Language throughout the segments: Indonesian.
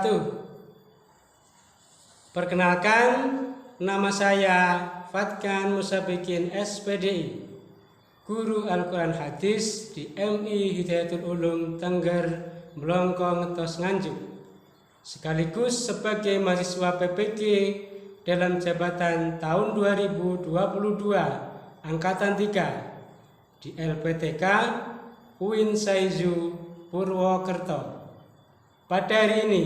wabarakatuh. Perkenalkan, nama saya Fatkan Musabikin SPDI, Guru Al-Quran Hadis di MI Hidayatul Ulum Tengger Melongkong Ngetos Nganjuk, sekaligus sebagai mahasiswa PPG dalam jabatan tahun 2022 Angkatan 3 di LPTK UIN Saizu Purwokerto. Pada hari ini,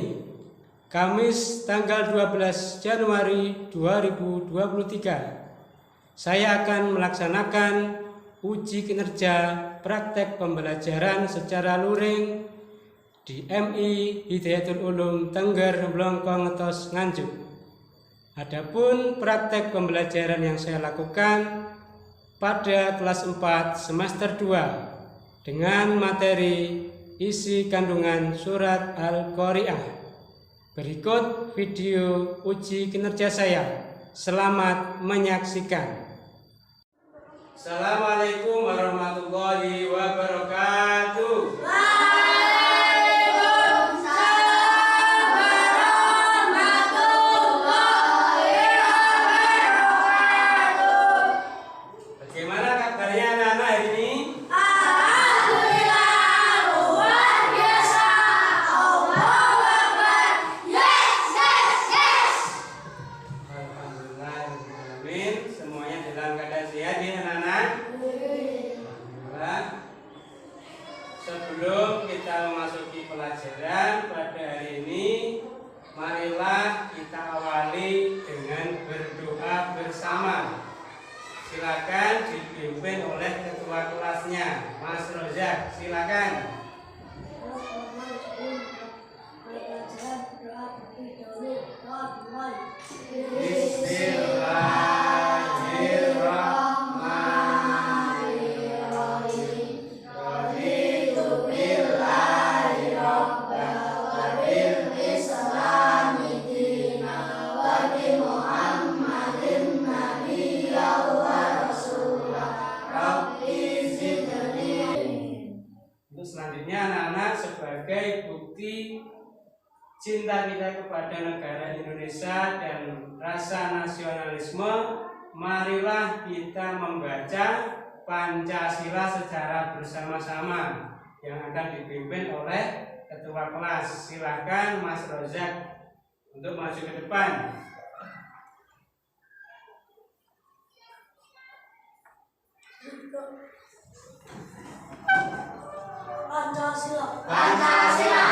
Kamis tanggal 12 Januari 2023, saya akan melaksanakan uji kinerja praktek pembelajaran secara luring di MI Hidayatul Ulum Tengger Melongkong Ngetos Nganjuk. Adapun praktek pembelajaran yang saya lakukan pada kelas 4 semester 2 dengan materi isi kandungan surat Al-Qari'ah. Berikut video uji kinerja saya. Selamat menyaksikan. Assalamualaikum warahmatullahi wabarakatuh. Sebelum kita memasuki pelajaran pada hari ini, marilah kita awali dengan berdoa bersama. Silakan dipimpin oleh ketua kelasnya, Mas Rozak. Silakan. Selanjutnya anak-anak, sebagai bukti cinta kita kepada negara Indonesia dan rasa nasionalisme, marilah kita membaca Pancasila secara bersama-sama yang akan dipimpin oleh ketua kelas. Silakan Mas Rozak untuk maju ke depan. Pancasila. Pancasila.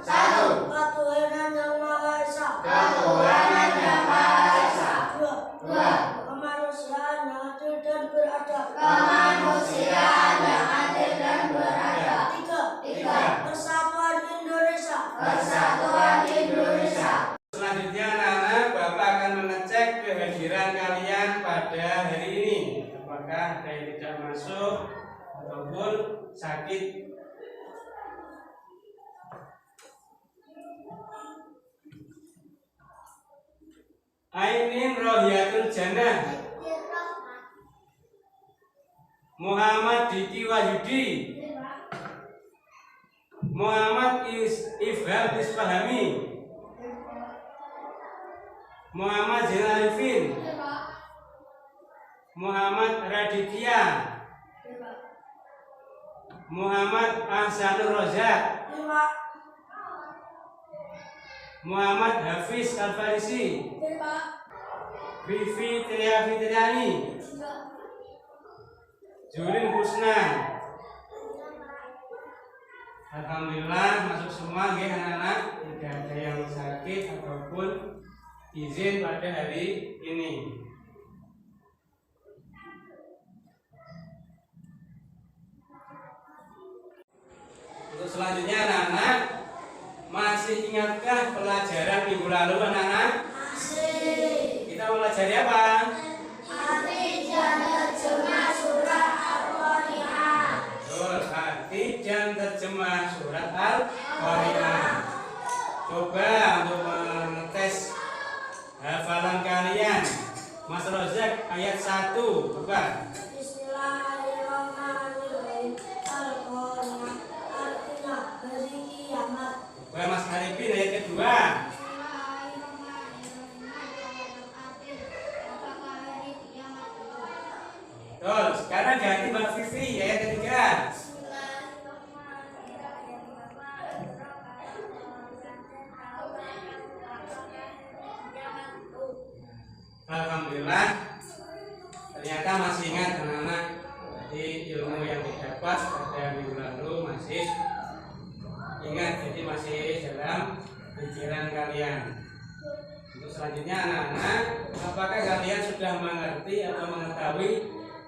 Satu. Ketuhanan yang Maha Esa. Ketuhanan yang Maha Esa. Dua. Kemanusiaan yang adil dan beradab. Kemanusiaan yang adil dan beradab. Tiga. Persatuan Indonesia. Persatuan Indonesia. Selanjutnya anak-anak, Bapak akan mengecek kehadiran kalian pada hari ini. Apakah ada yang tidak masuk ataupun sakit. Ainin Rohiyatul Jannah, Muhammad Diki Wahyudi, Muhammad Ifham Isfahami, Muhammad Zainal Arifin, Muhammad Raditya, Muhammad Ahsanur Rozak, Muhammad Hafiz Al-Farisi, Vivi Tria Fitriani, Julin Husna. Alhamdulillah masuk semua ya anak-anak, tidak ada yang sakit ataupun izin pada hari ini. Untuk selanjutnya anak-anak, masih ingatkah pelajaran minggu lalu anak-anak? Masih. Kita pelajari apa? Arti dan terjemah surat Al-Qari'ah. Betul, arti dan terjemah surat Al-Qari'ah. Coba untuk mengetes hafalan kalian. Mas Rozak ayat 1, coba. Bismillahirrahmanirrahim. Al-Qari'ah artinya hari kiamat. Mas Arifin ayat kedua. kedua. Betul. Sekarang ganti Mbak Vivi ayat ketiga. Alhamdulillah, ternyata masih ingat anak-anak. Jadi ilmu yang didapat pada minggu lalu masih ingat, jadi masih dalam pikiran kalian. Untuk selanjutnya anak-anak, apakah kalian sudah mengerti atau mengetahui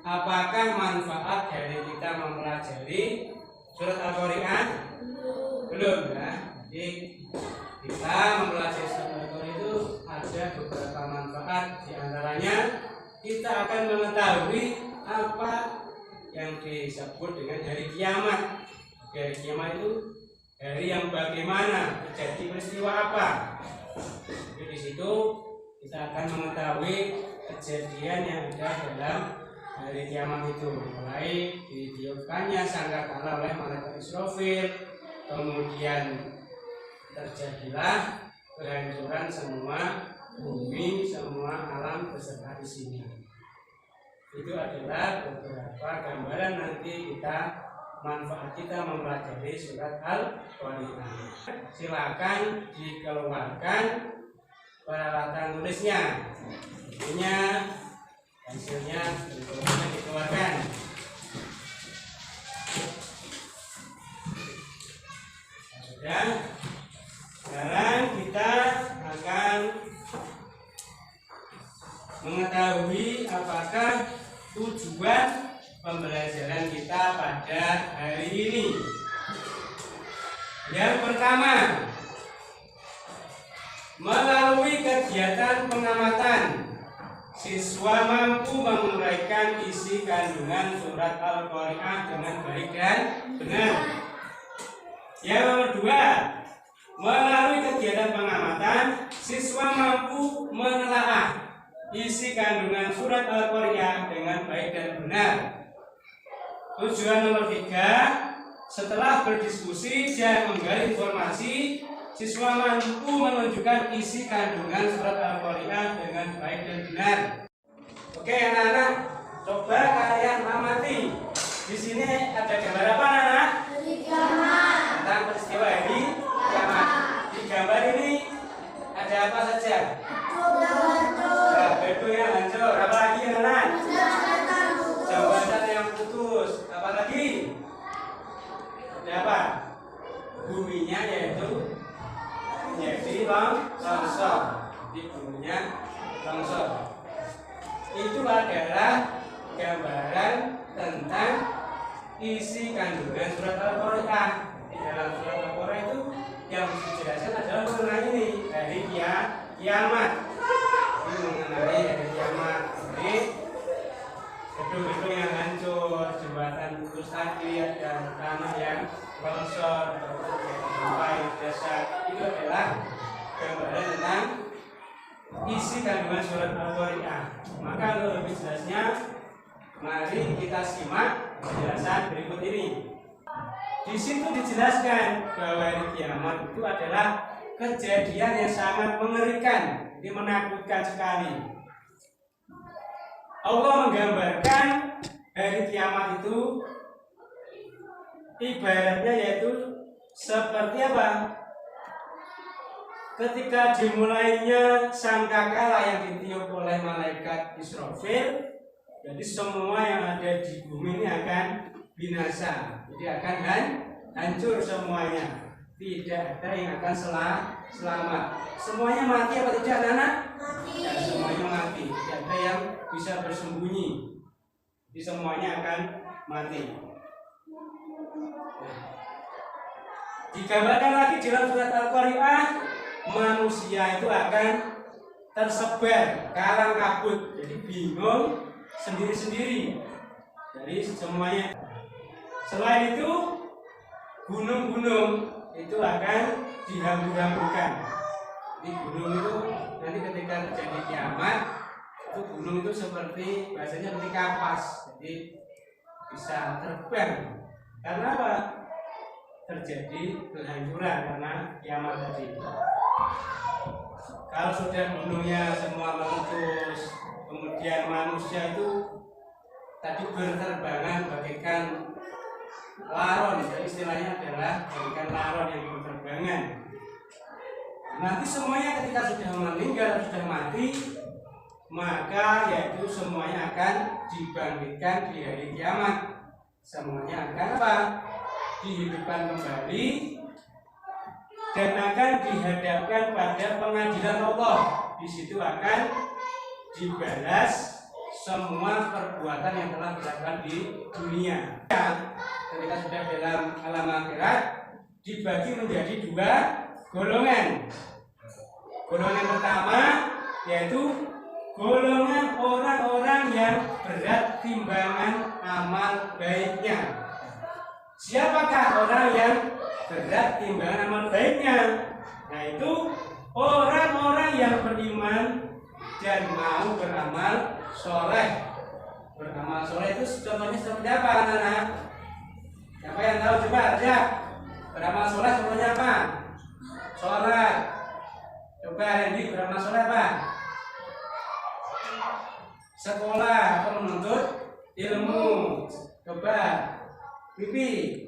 apakah manfaat dari kita mempelajari surat Al-Qari'ah? Belum ya. Jadi kita mempelajari surat Al-Qari'ah itu ada beberapa manfaat. Di antaranya kita akan mengetahui apa yang disebut dengan hari kiamat. Hari kiamat itu hari yang bagaimana, terjadi peristiwa apa. Jadi di situ kita akan mengetahui kejadian yang ada dalam hari kiamat itu, mulai ditiupkannya sangkakala oleh malaikat Israfil, kemudian terjadilah kehancuran semua bumi, semua alam beserta isinya. Itu adalah beberapa gambaran nanti manfaat kita mempelajari surat Al-Qari'ah. Silakan dikeluarkan peralatan tulisnya. Intinya hasilnya dikeluarkan. Sudah. Sekarang kita akan mengetahui apakah tujuan pembelajaran kita pada hari ini. Yang pertama, melalui kegiatan pengamatan, siswa mampu menguraikan isi kandungan surat Al-Qari'ah dengan baik dan benar. Yang kedua, melalui kegiatan pengamatan, siswa mampu menelaah isi kandungan surat Al-Qari'ah dengan baik dan benar. Tujuan nomor 3, setelah berdiskusi dan menggali informasi, siswa mampu menunjukkan isi kandungan surat Al-Qari'ah dengan baik dan benar. Oke anak-anak, coba kalian amati. Di sini ada gambar apa anak-anak? Tentang peristiwa hari kiamat. Di gambar ini ada apa saja? Batu yang hancur. Apa lagi anak-anak? Jembatan yang putus. Apa lagi? Ada apa? Buminya yaitu menjadi longsor. Di buminya longsor. Itu adalah gambaran tentang isi kandungan surat Al-Qari'ah. Di dalam surat Al-Qari'ah itu yang dijelaskan adalah mengenai ini hari kiamat. Ini mengenai hari kiamat. Ini gedung-gedung yang hancur, jembatan putus tadi, dan tanah yang longsor, gempa yang dahsyat. Itu adalah gambaran tentang isi kandungan surat Al-Qari'ah. Maka untuk lebih jelasnya, mari kita simak penjelasan berikut ini. Di situ dijelaskan bahwa hari kiamat itu adalah kejadian yang sangat mengerikan, jadi menakutkan sekali. Allah menggambarkan hari kiamat itu ibaratnya yaitu seperti apa? Ketika dimulainya sangkakala yang ditiup oleh malaikat Israfil, jadi semua yang ada di bumi ini akan binasa, jadi akan hancur semuanya. Tidak ada yang akan selamat. Semuanya mati apa tidak, anak? Mati. Ya, semuanya mati. Tidak ada yang bisa bersembunyi. Jadi semuanya akan mati. Digambarkan lagi dalam surat Al-Qari'ah, manusia itu akan tersebar kalang kabut, jadi bingung sendiri-sendiri. Jadi semuanya. Selain itu, gunung-gunung itu akan dihambur-hamburkan. Di gunung itu nanti ketika terjadi kiamat, itu gunung itu seperti bahasanya seperti kapas, jadi bisa terbang. Karena apa? Terjadi kehancuran karena kiamat tadi. Kalau sudah gunungnya semua meletus, kemudian manusia itu tadi berterbangan bagaikan laron, jadi istilahnya adalah bagaikan laron yang berterbangan. Nanti semuanya ketika sudah meninggal, sudah mati, maka yaitu semuanya akan dibangkitkan di hari kiamat. Semuanya akan apa? Dihidupkan kembali dan akan dihadapkan pada pengadilan Allah. Di situ akan dibalas semua perbuatan yang telah dilakukan di dunia. Ketika sudah dalam alam akhirat, dibagi menjadi dua golongan. Golongan pertama yaitu golongan orang-orang yang berat timbangan amal baiknya. Siapakah orang yang berat timbangan amal baiknya? Nah, itu orang-orang yang beriman dan mau beramal soleh. Beramal soleh itu contohnya seperti apa, anak-anak? Siapa yang tahu, coba aja. Beramal soleh contohnya apa? Sholat. Coba Randy, beramal soleh apa? Sekolah atau menuntut ilmu. Coba Pipi,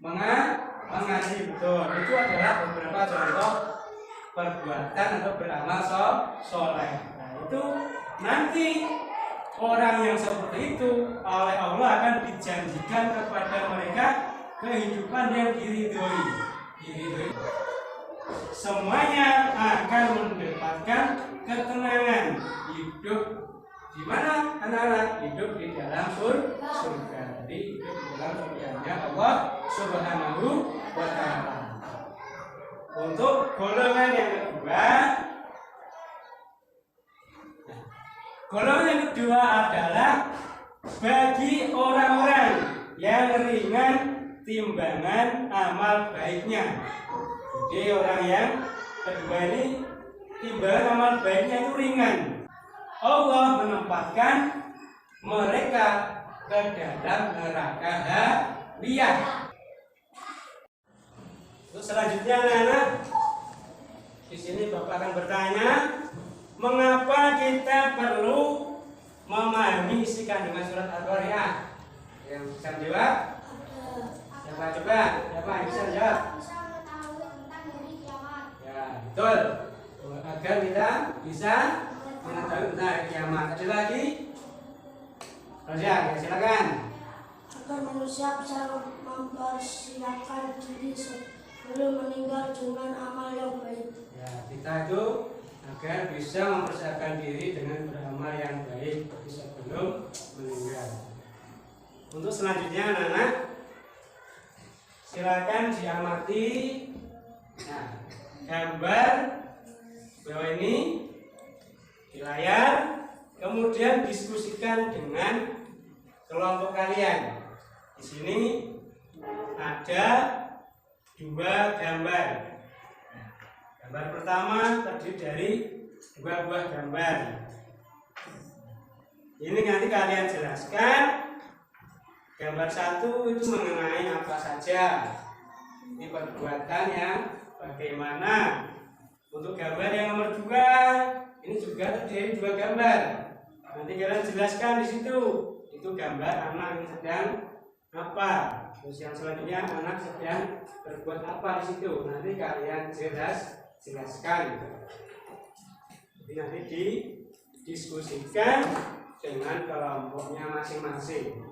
mengaji, betul. Itu adalah beberapa contoh perbuatan atau beramal soleh. Nah, itu nanti orang yang seperti itu oleh Allah akan dijanjikan kepada mereka kehidupan yang diridhoi. Semuanya akan mendapatkan ketenangan hidup. Di mana anak-anak? Hidup di dalam surga. Jadi hidup di dalam surganya Allah Subhanahu wa ta'ala. Untuk golongan yang kedua, golongan yang kedua adalah bagi orang-orang yang ringan timbangan amal baiknya. Jadi orang yang kedua ini timbangan amal baiknya itu ringan. Allah menempatkan mereka ke dalam neraka haliyah. Terus selanjutnya anak-anak, di sini Bapak akan bertanya, mengapa kita perlu memahami isi kandungan surat Al-Qari'ah? Yang bisa menjawab? Siapa coba? Siapa yang bisa menjawab? Bisa mengetahui tentang hari kiamat. Ya, betul. Agar kita bisa mengetahui tentang hari kiamat. Ada lagi? Raja, ya silakan. Agar manusia bisa mempersiapkan diri sebelum meninggal dengan amal yang baik. Ya, kita itu agar bisa mempersiapkan diri dengan beramal yang baik sebelum meninggal. Untuk selanjutnya anak-anak, silakan diamati. Nah, gambar bawah ini di layar, kemudian diskusikan dengan kelompok kalian. Di sini ada dua gambar. Gambar pertama terdiri dari dua buah gambar. Ini nanti kalian jelaskan. Gambar satu itu mengenai apa saja. Ini perbuatan yang bagaimana. Untuk gambar yang nomor 2, ini juga terdiri dua gambar. Nanti kalian jelaskan di situ. Itu gambar anak yang sedang apa. Terus yang selanjutnya anak sedang berbuat apa di situ. Nanti kalian jelaskan. Jadi nanti didiskusikan dengan kelompoknya masing-masing.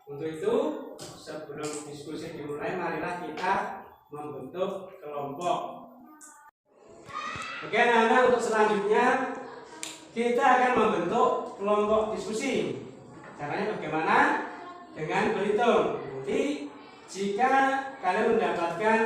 Untuk itu, sebelum diskusi dimulai, marilah kita membentuk kelompok. Oke anak-anak, untuk selanjutnya kita akan membentuk kelompok diskusi. Caranya bagaimana? Dengan berhitung. Jadi jika kalian mendapatkan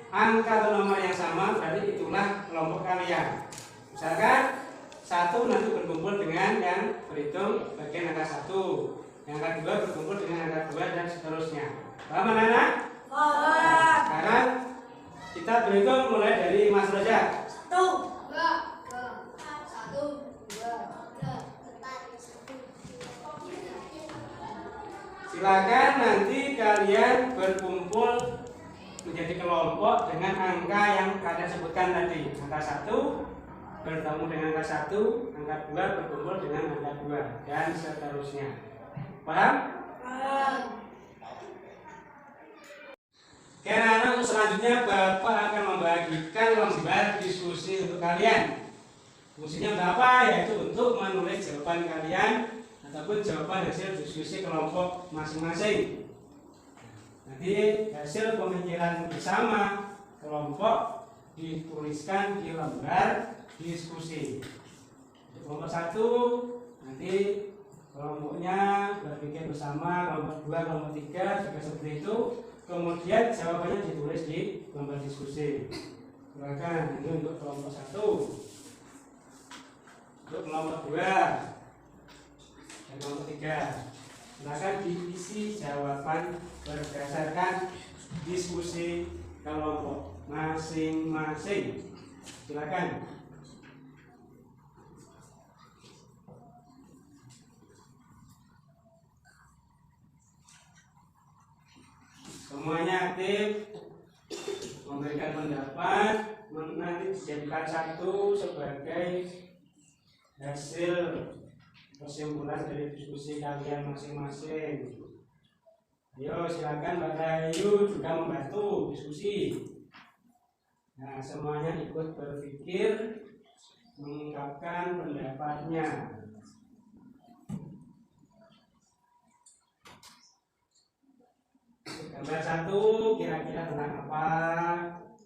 angka atau nomor yang sama, berarti itulah kelompok kalian. Misalkan 1 nanti berkumpul dengan yang berhitung bagian angka 1, yang angka 2 berkumpul dengan angka 2 dan seterusnya. Paham anak-anak? Paham. Sekarang kita berhitung mulai dari Mas Raja. 1, 2, 3. Silakan nanti kalian berkumpul menjadi kelompok dengan angka yang kalian sebutkan tadi. Angka 1 bertemu dengan angka 1, angka 2 berkumpul dengan angka 2, dan seterusnya. Paham? Oke, anak-anak, selanjutnya Bapak akan membagikan lembar diskusi untuk kalian. Fungsinya untuk apa? Yaitu untuk menulis jawaban kalian ataupun jawaban hasil diskusi kelompok masing-masing. Nanti hasil pemikiran bersama kelompok dituliskan di lembar diskusi. Untuk kelompok 1 nanti kelompoknya berpikir bersama, kelompok 2, kelompok 3 juga seperti itu. Kemudian jawabannya ditulis di lembar diskusi. Silakan, ini untuk kelompok 1. Untuk kelompok 2 dan kelompok 3, silakan diisi jawaban berdasarkan diskusi kelompok masing-masing. Silakan. Semuanya aktif memberikan pendapat, nanti dijadikan satu sebagai hasil kesimpulan dari diskusi kalian masing-masing. Ayo silakan Mbak Rayu juga membantu diskusi. Nah, semuanya ikut berpikir, mengungkapkan pendapatnya. Gambar 1 kira-kira tentang apa?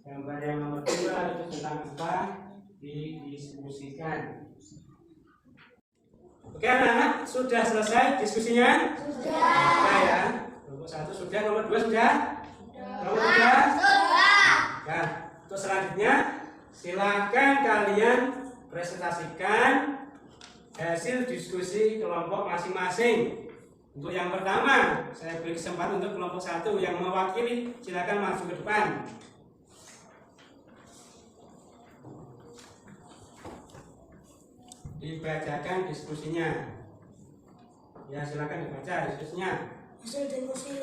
Gambar yang nomor 2 itu tentang apa? Didiskusikan. Oke anak-anak, sudah selesai diskusinya? Sudah ya. Nomor 1 sudah, nomor 2 sudah? Nomor 3? Sudah. Nah, untuk selanjutnya silakan kalian presentasikan hasil diskusi kelompok masing-masing. Untuk yang pertama, saya beri kesempatan untuk kelompok 1 yang mewakili, silakan maju ke depan. Dibacakan diskusinya. Ya, silakan dibaca diskusinya. Hasil diskusi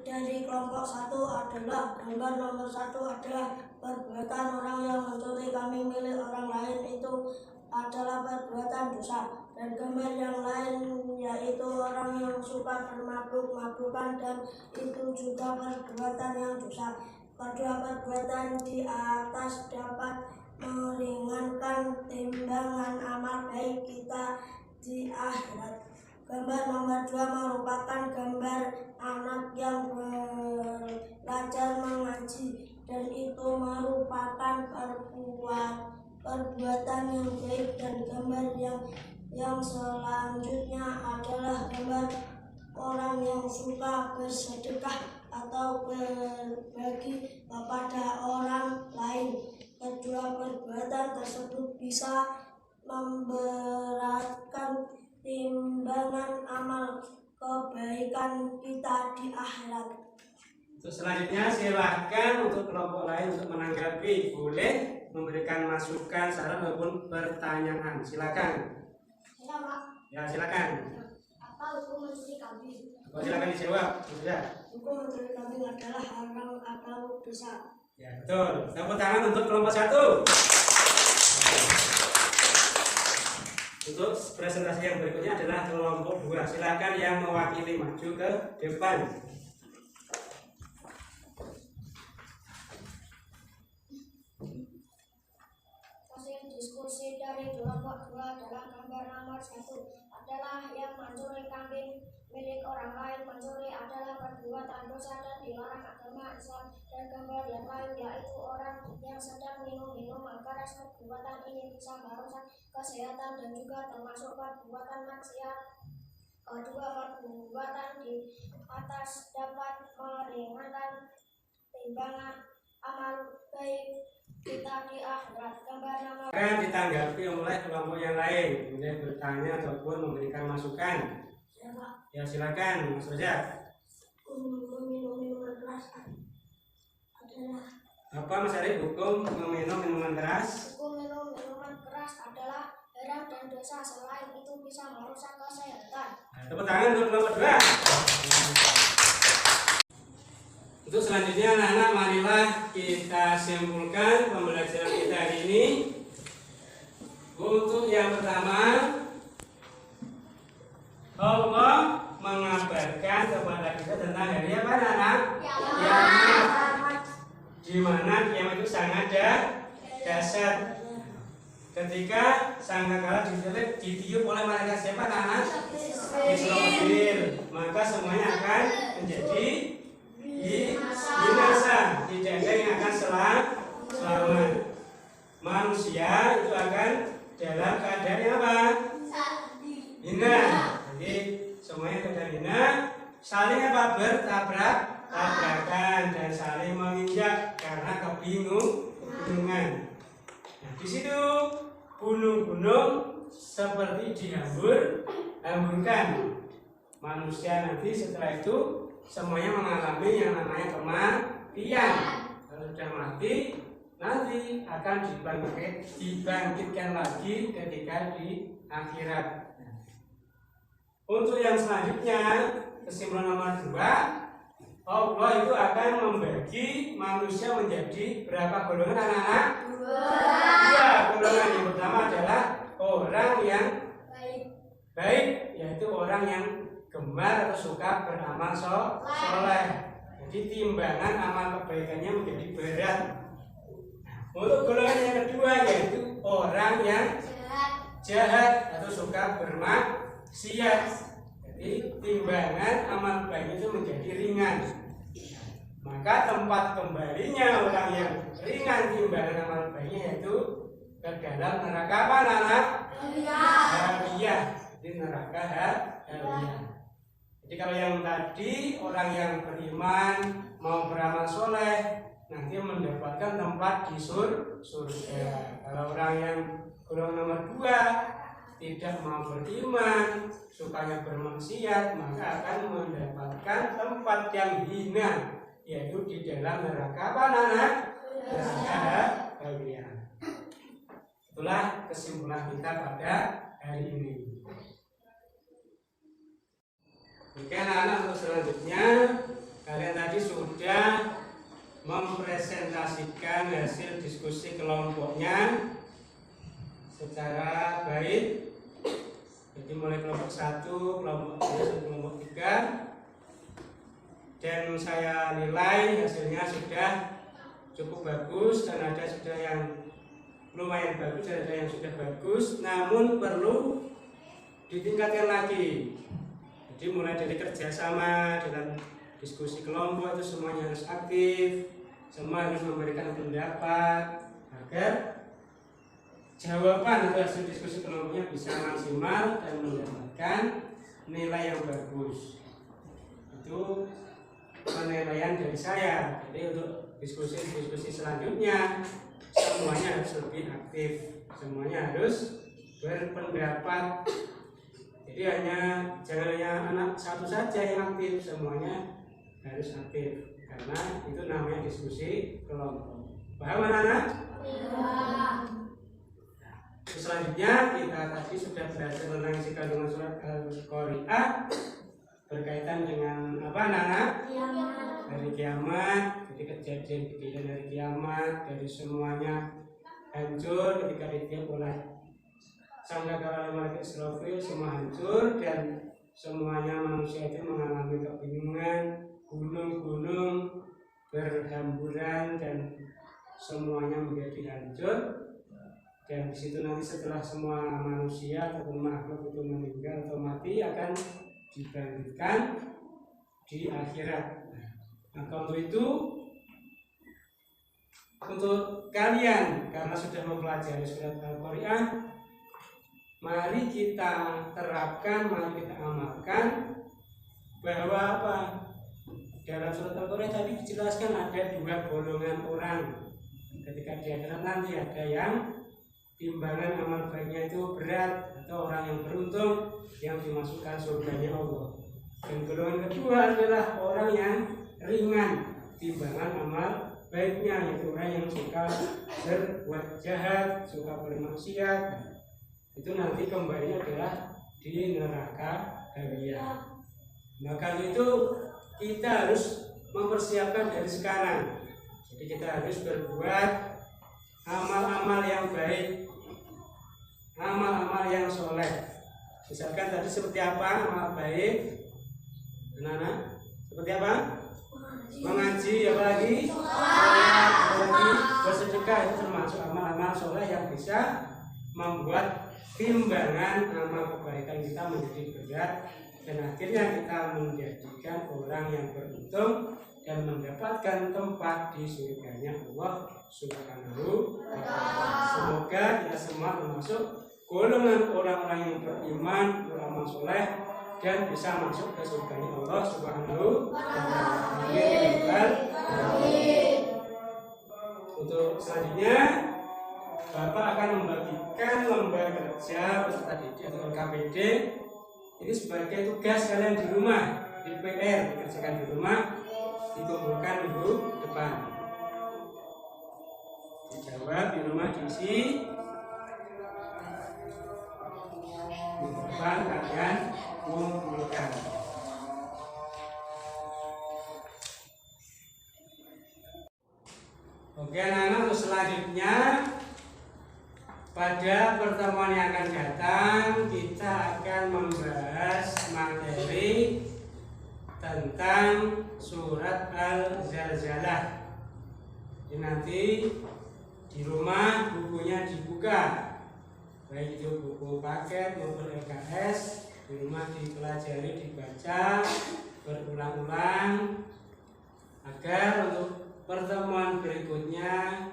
dari kelompok 1 adalah gambar nomor 1 adalah perbuatan orang yang mencuri kambing milik orang lain itu adalah perbuatan dosa, dan gambar yang lain yaitu orang yang suka bermabuk-mabukan dan itu juga perbuatan yang dosa. Kedua perbuatan di atas dapat meringankan timbangan amal baik kita di akhirat. Gambar nomor 2 merupakan gambar anak yang belajar mengaji, dan itu merupakan perbuatan yang baik. Dan gambar yang selanjutnya adalah gambar orang yang suka bersedekah atau berbagi kepada orang lain. Kedua perbuatan tersebut bisa memberatkan timbangan amal kebaikan kita di akhirat. Untuk selanjutnya silahkan untuk kelompok lain untuk menanggapi, boleh memberikan masukan, saran maupun pertanyaan. Silakan. Ya, Pak. Ya, silakan. Apa hukum mencuri kambing? Silakan dijawab. Sudah. Hukum mencuri kambing adalah haram atau dosa. Ya, betul. Tepuk tangan untuk kelompok 1. Untuk presentasi yang berikutnya adalah kelompok 2. Silakan yang mewakili maju ke depan. Hasil diskusi dari kelompok 2 adalah gambar nomor 1 adalah yang mencuri kambing milik orang lain. Mencuri adalah perbuatan dosa dan dilarang agama Islam. Dan gambar yang lain yaitu orang yang sedang minum minuman keras. Perbuatan ini bisa merusak kesehatan dan juga termasuk perbuatan maksiat. Kedua perbuatan di atas dapat meringankan timbangan amal baik kita di akhirat. Gambar nomor Akan ditanggapi oleh kelompok yang lain, boleh bertanya ataupun memberikan masukan. Ya, silakan Mas Rojak. meminum minuman keras adalah Apa Mas Arif hukum meminum minuman keras? hukum minum minuman keras adalah haram dan dosa, selain itu bisa merusak kesehatan. Tepuk tangan untuk kelompok 2. Untuk selanjutnya anak-anak, marilah kita simpulkan pembelajaran kita hari ini. Untuk yang pertama, Allah mengabarkan kepada kita tentang hari apa anak-anak? Kiamat. Di mana kiamat itu sangat dahsyat. Ketika sangkakala ditiup oleh malaikat siapa anak-anak? Israfil, maka semuanya akan menjadi binasa, tidak ada yang akan selamat. Manusia itu akan dalam keadaan apa? Hina. Jadi semuanya keadaan hina, saling apa? Bertabrakan dan saling menginjak karena kebingungan. Nah, di situ gunung-gunung seperti dihamburkan. Manusia nanti setelah itu semuanya mengalami yang namanya kematian. Kalau sudah mati, nanti akan dibangkitkan lagi ketika di akhirat. Untuk yang selanjutnya, kesimpulan nomor 2, Allah itu akan membagi manusia menjadi berapa golongan anak-anak? 2 golongan. Yang pertama adalah orang yang baik, yaitu orang yang gemar atau suka beramal soleh. Jadi timbangan amal kebaikannya menjadi berat. Untuk golongan yang kedua yaitu orang yang jahat atau suka bermaksiat. Jadi timbangan amal baik itu menjadi ringan. Maka tempat kembalinya orang yang ringan timbangan amal baiknya yaitu ke dalam neraka apa anak? Hariyah. Di neraka hariyah. Jadi kalau yang tadi orang yang beriman mau beramal soleh nanti mendapatkan tempat di surga. Kalau orang yang golongan nomor 2 tidak mau beriman, sukanya bermaksiat, maka akan mendapatkan tempat yang hina, yaitu di dalam neraka apa anak? Neraka hariyah. Itulah kesimpulan kita pada hari ini. Oke anak-anak, untuk selanjutnya kalian tadi sudah mempresentasikan hasil diskusi kelompoknya secara baik. Jadi mulai kelompok 1, kelompok 2, kelompok 3. Dan saya nilai hasilnya sudah cukup bagus dan ada sudah yang lumayan bagus dan ada yang sudah bagus, namun perlu ditingkatkan lagi. Jadi mulai dari kerjasama dalam diskusi kelompok itu semuanya harus aktif, semua harus memberikan pendapat agar jawaban atau hasil diskusi kelompoknya bisa maksimal dan mendapatkan nilai yang bagus. Itu penilaian dari saya. Jadi untuk diskusi selanjutnya semuanya harus lebih aktif, semuanya harus berpendapat. Jadi jangan hanya anak satu saja yang aktif, semuanya harus aktif karena itu namanya diskusi kelompok. Paham anak-anak? Selanjutnya kita tadi sudah belajar tentang isi kandungan surat Al-Qari'ah berkaitan dengan apa anak-anak? Hari kiamat. Jadi kejadian dari kiamat, dari semuanya hancur ketika ditiup oleh sangkakala malaikat Israfil, semua hancur dan semuanya manusia itu mengalami kebingungan, gunung-gunung berhamburan dan semuanya menjadi hancur. Dan di situ nanti setelah semua manusia ataupun makhluk itu meninggal atau mati akan dibangkitkan di akhirat. Maka untuk itu, untuk kalian karena sudah mempelajari surat Al-Qari'ah, mari kita terapkan, mari kita amalkan bahwa apa? Dalam surat Al-Qari'ah tadi dijelaskan ada 2 golongan orang. Ketika di akhirat nanti ada yang timbangan amal baiknya itu berat atau orang yang beruntung yang dimasukkan surganya Allah. Dan golongan kedua adalah orang yang ringan timbangan amal baiknya, yaitu orang yang suka berbuat jahat, suka bermaksiat. Itu nanti kembali adalah di neraka hariyah. Maka itu kita harus mempersiapkan dari sekarang. Jadi kita harus berbuat amal-amal yang baik, amal-amal yang soleh. Misalkan tadi seperti apa amal baik, anak-anak? Seperti apa? Mengaji, apalagi? Apalagi bersedekah, itu termasuk amal-amal soleh yang bisa membuat timbangan amal kebaikan kita menjadi berat, dan akhirnya kita menjadikan orang yang beruntung dan mendapatkan tempat di surganya Allah Subhanahu wa Ta'ala. Semoga kita semua termasuk golongan orang-orang yang beriman, beramal soleh, dan bisa masuk ke surganya Allah Subhanahu wa Ta'ala. Amin. Untuk selanjutnya, Bapak akan membagikan lembar kerja peserta didik atau LKPD ini sebagai tugas kalian di rumah, di PR, dikerjakan di rumah, dikumpulkan minggu depan. Dijawab di rumah, diisi. Minggu depan kalian kumpulkan. Oke anak-anak, untuk selanjutnya pada pertemuan yang akan datang kita akan membahas materi tentang surat Al-Zalzalah. Jadi nanti di rumah bukunya dibuka, baik itu buku paket maupun LKS, di rumah dipelajari, dibaca berulang-ulang agar untuk pertemuan berikutnya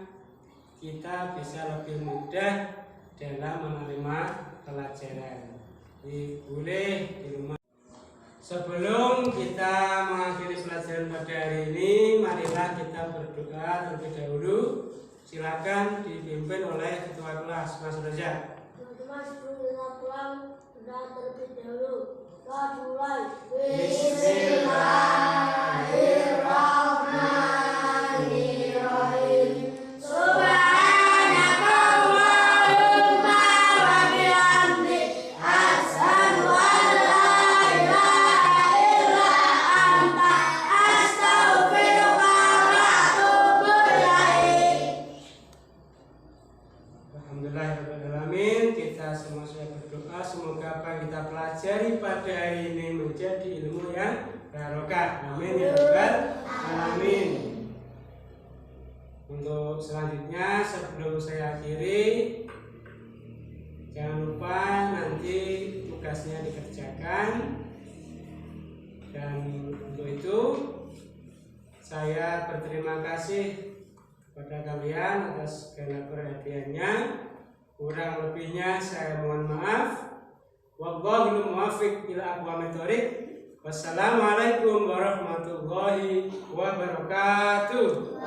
kita bisa lebih mudah dalam menerima pelajaran. Jadi boleh di rumah. Sebelum kita mengakhiri pelajaran pada hari ini, marilah kita berdoa terlebih dahulu. Silakan dipimpin oleh ketua kelas, Mas Raja. Teman-teman sebelum pulang berdoa terlebih dahulu. Kita mulai. Bismillahirrahmanirrahim. Alhamdulillahirrahmanirrahim. Kita semua sudah berdoa, semoga apa yang kita pelajari pada hari ini menjadi ilmu yang barokah. Amin ya rabbal alamin. Untuk selanjutnya, sebelum saya akhiri, jangan lupa nanti tugasnya dikerjakan. Dan untuk itu saya berterima kasih kepada kalian atas segala perhatiannya. Kurang lebihnya saya mohon maaf. Wallahul muwaffiq ila aqwamit thoriq. Wassalamualaikum warahmatullahi wabarakatuh.